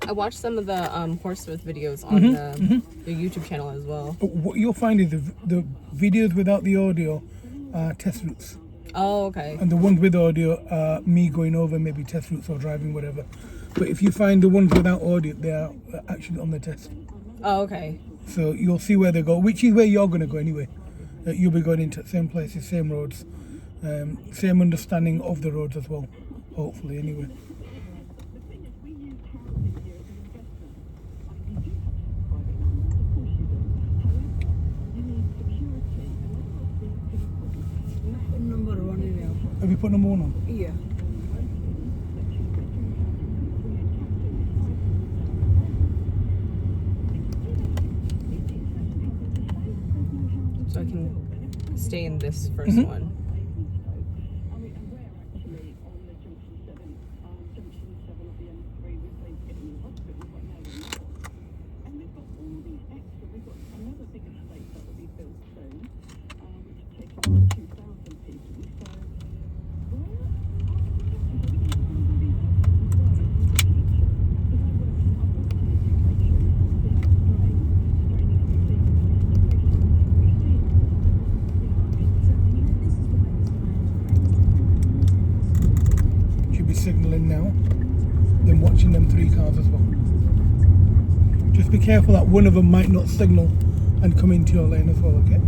I watched some of the Horsewith videos on the YouTube channel as well. But what you'll find is the videos without the audio are test routes. Oh, okay. And the ones with audio are me going over maybe test routes or driving, whatever. But if you find the ones without audio, they are actually on the test. Oh, okay. So you'll see where they go, which is where you're going to go anyway. You'll be going into the same places, same roads, same understanding of the roads as well, hopefully anyway. Have you put number 1 on? Yeah. So I can stay in this first one. Signalling now, then watching them 3 cars as well. Just be careful that one of them might not signal and come into your lane as well, okay?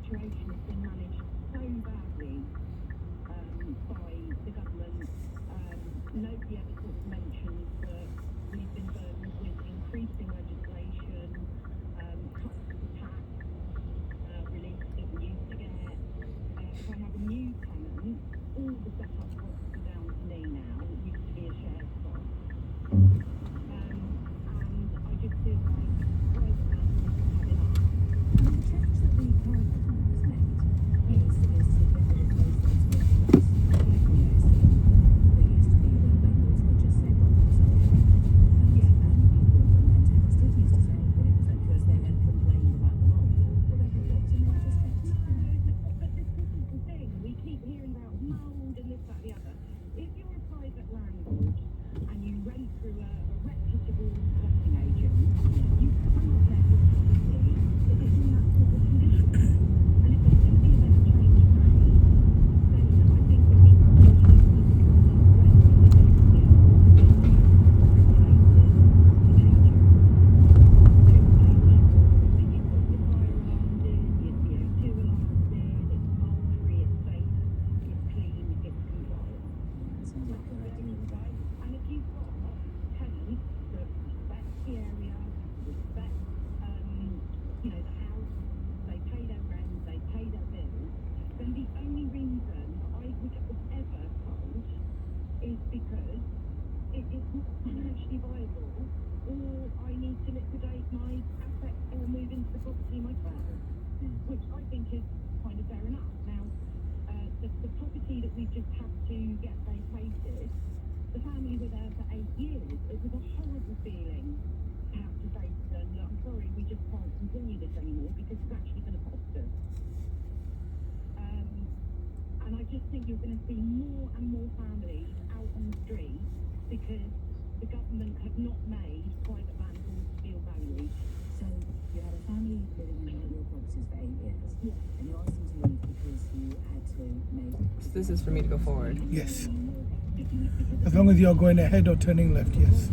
situation has been managed so badly by the government. Nobody ever sort of mentions that we've been burdened with increasing legislation, cuts to the tax relief that we used to get. If I have a new tenant, all the setup costs are down to me now. It used to be a shared cost. And I just feel like private landlords have had enough. And the change that the current government has made is to get rid of those sorts of arrangements. There used to be the landlords would just say, well, sorry. And people and tenants did used to say that it was because they had complained about the mold or whatever it was, and they just kept But this is the thing. We keep hearing about mould and this, that, the other. If you're a private landlord and you rent through a reputable letting agent, you cannot let your property if it's in that sort of condition. And if there's going to be a better change made, then I think that we have to use the rent and everything else to be regulated letting agent. To make sure that you've got your fire alarms in, your CO2 alarms in, it's mold free, it's safe, it's clean, it's compliant. Right? And if you've got tenants that respect the area, respect the house, they pay their rent, they pay their bills, then the only reason I would have ever told is because it's not financially viable, or I need to liquidate my assets or move into the property myself, which I think is kind of fair enough. Now, the property that we've just had to get vacated, the family were there for 8 years. It was a horrible feeling to have to say to them, look, I'm sorry, we just can't continue this anymore because it's actually going to cost us. And I just think you're going to see more and more families out on the street because the government have not made private landlords feel valued. So you had a family living in one of your properties for 8 years, and you asked them to leave because you had to make. So this is for me to go forward. Yes. As long as you're going ahead or turning left, yes.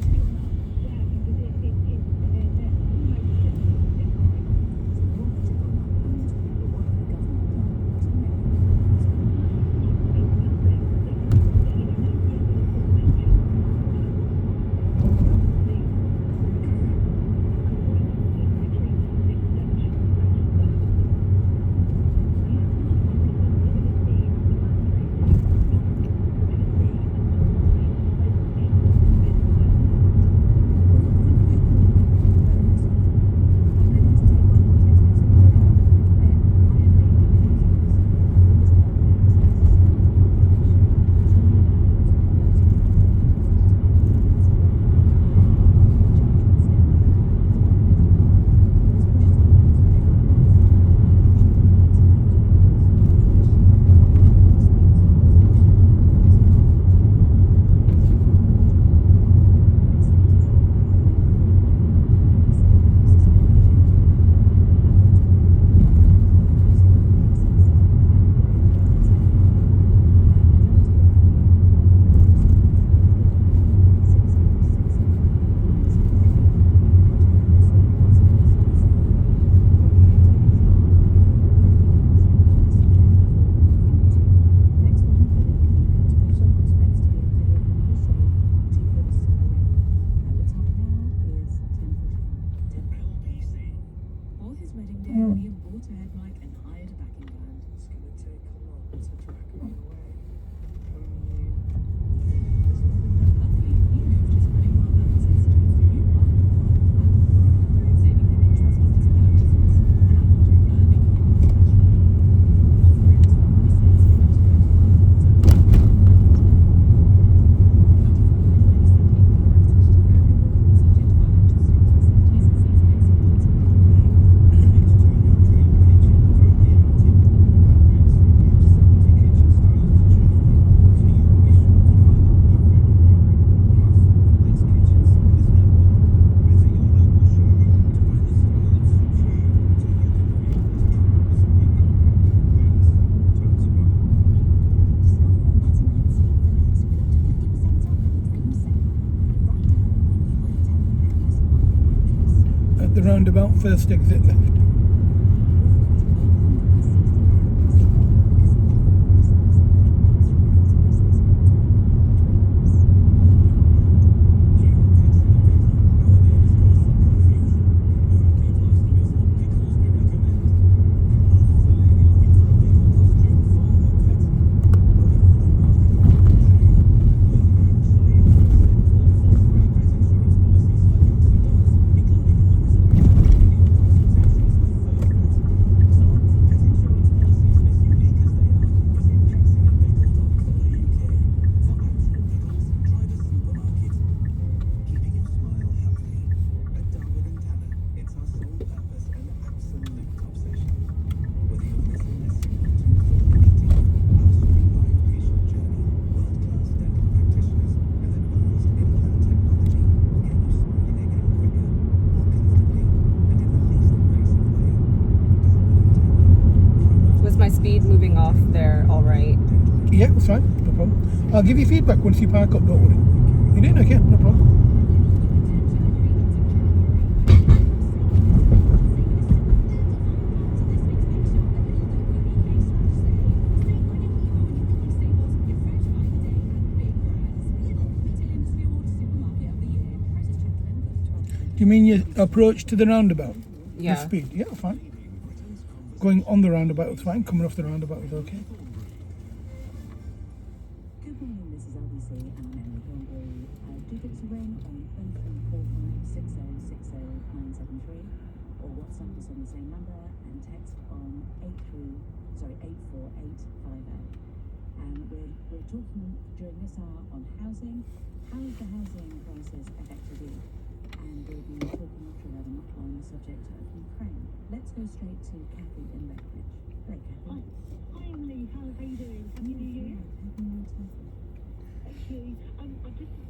Roundabout, first exit left. there all right. Yeah, it's fine, no problem. I'll give you feedback once you park up, don't worry. You did? Okay, no problem. Do you mean your approach to the roundabout? Yeah. The speed? Yeah, fine. Going on the roundabout was fine. Coming off the roundabout was okay. Good morning, this is LBC and I'm Emily Hornbury. Do give us a ring on 0345 or WhatsApp us on the same number and text on 84850. And we're talking during this hour on housing. How has the housing crisis affected you? And we'll be talking after 11 on the subject of Ukraine. Let's go straight to Kathy in Lethbridge. Hello, Kathy. Hi, Emily. How are you doing? Happy New Year. Happy New Year to you. Thank you.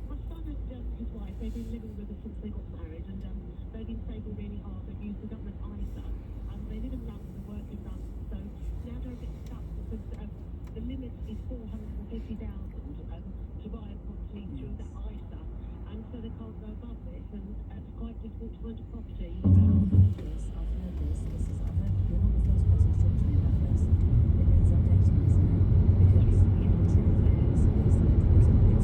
My son and his wife, they've been living with us since they got married, and they've been saving really hard. They've used the government ISA. They live in London, they work in London, so now they're a bit stuck because the limit is 450,000 to buy a property through that ISA, and so they can't go above this, and it's quite difficult to find a property. I've heard this. I've heard you're not the first person to talk to me about this. It needs updating, isn't it? Because the truth is that it's a good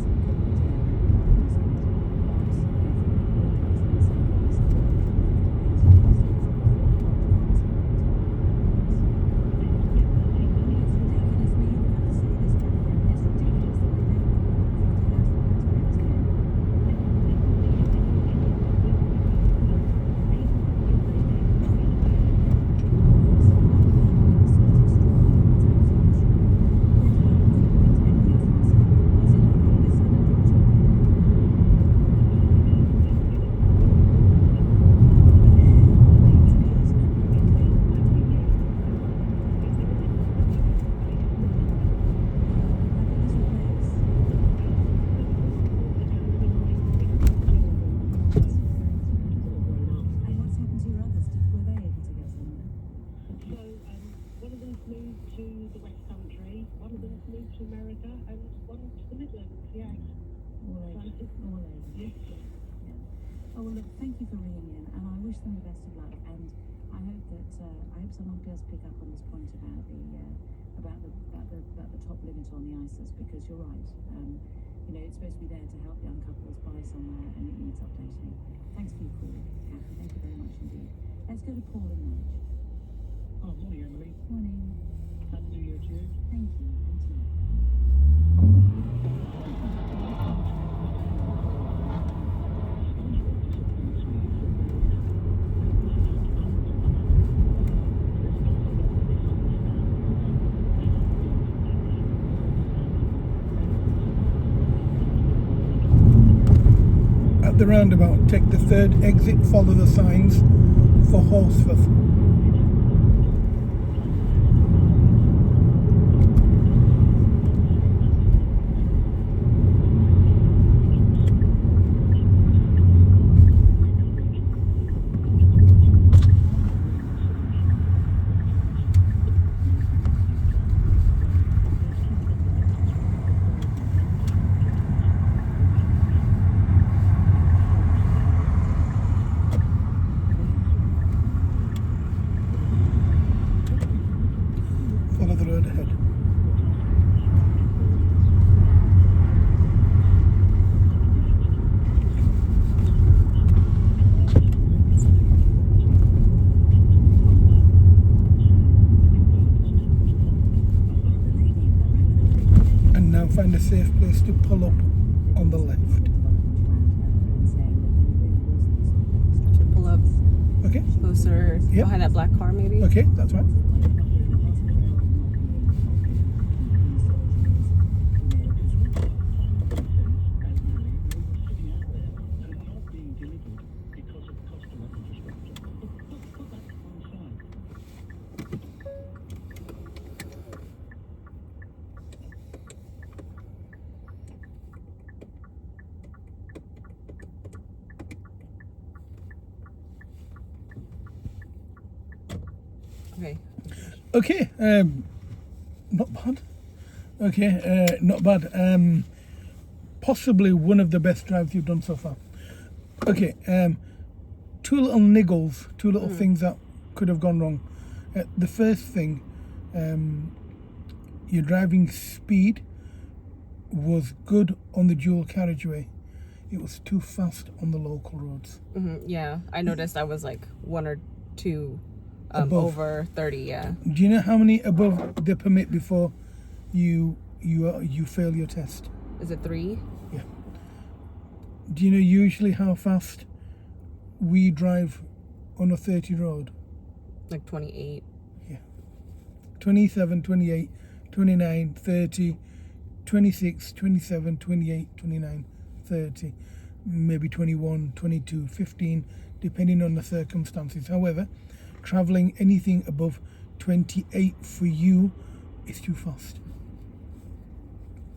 Oh, well, look, thank you for ringing in, and I wish them the best of luck. And I hope someone does pick up on this point about the top limit on the ISIS, because you're right. It's supposed to be there to help young couples buy somewhere, and it needs updating. Thanks for your call, Kathy. Thank you very much indeed. Let's go to Paul in Norwich. Oh, morning, Emily. Morning. Happy New Year to you. Thank you. And to you. At the roundabout, take the third exit, follow the signs for Horsforth. Follow the road ahead. And now find a safe place to pull up on the left. Pull up Okay? closer Yep. behind that black car, maybe. Okay, that's fine. Okay. Okay, Not bad. Okay, not bad. Possibly one of the best drives you've done so far. Okay, two little niggles, two little things that could have gone wrong. The first thing, your driving speed was good on the dual carriageway. It was too fast on the local roads. Yeah, I noticed I was like 1 or 2 Above. over 30. Yeah. Do you know how many above the permit before you fail your test? Is it 3? Yeah. Do you know usually how fast we drive on a 30 road? Like 28. 27, 28, 29, 30, 26, 27, 28, 29, 30, maybe 21, 22, 15, depending on the circumstances. However, travelling anything above 28 for you is too fast.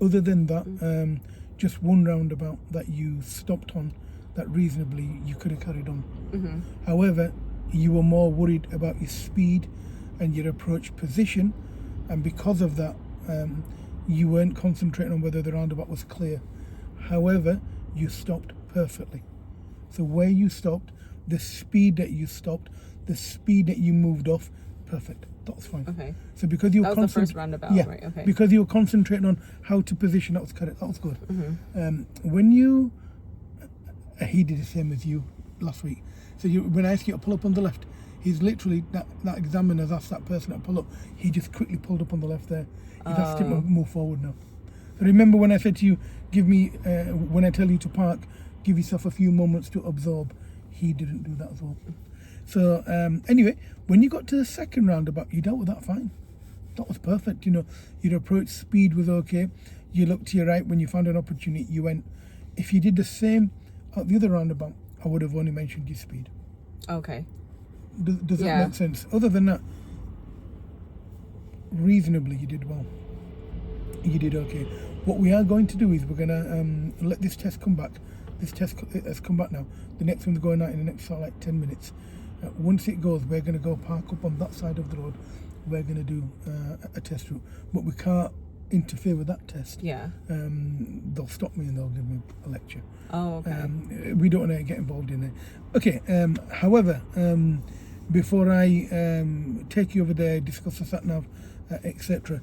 Other than that, just one roundabout that you stopped on that reasonably you could have carried on. However, you were more worried about your speed and your approach position, and because of that, you weren't concentrating on whether the roundabout was clear. However, you stopped perfectly. So where you stopped, the speed that you stopped, the speed that you moved off, perfect. That's fine. Okay. So because you were That was the first roundabout, yeah, right? Okay. because you were concentrating on how to position, that was correct. That was good. When you, he did the same as you last week. So when I asked you to pull up on the left, he's literally that examiner's asked that person to pull up. He just quickly pulled up on the left there. He's asked him to move forward now. So remember when I said to you, give me when I tell you to park, give yourself a few moments to absorb. He didn't do that as well. So anyway, when you got to the second roundabout, you dealt with that fine. That was perfect. You know, your approach speed was okay. You looked to your right when you found an opportunity. You went. If you did the same at the other roundabout, I would have only mentioned your speed. Okay. Does that Yeah. make sense? Other than that, reasonably, you did well. You did okay. What we are going to do is we're going to let this test come back. This test has come back now. The next one's going out in the next sort of like 10 minutes. Once it goes, we're going to go park up on that side of the road. We're going to do a test route. But we can't interfere with that test. Yeah. They'll stop me and they'll give me a lecture. Oh, okay. We don't want to get involved in it. Okay, however, before I take you over there, discuss the sat nav, etc.,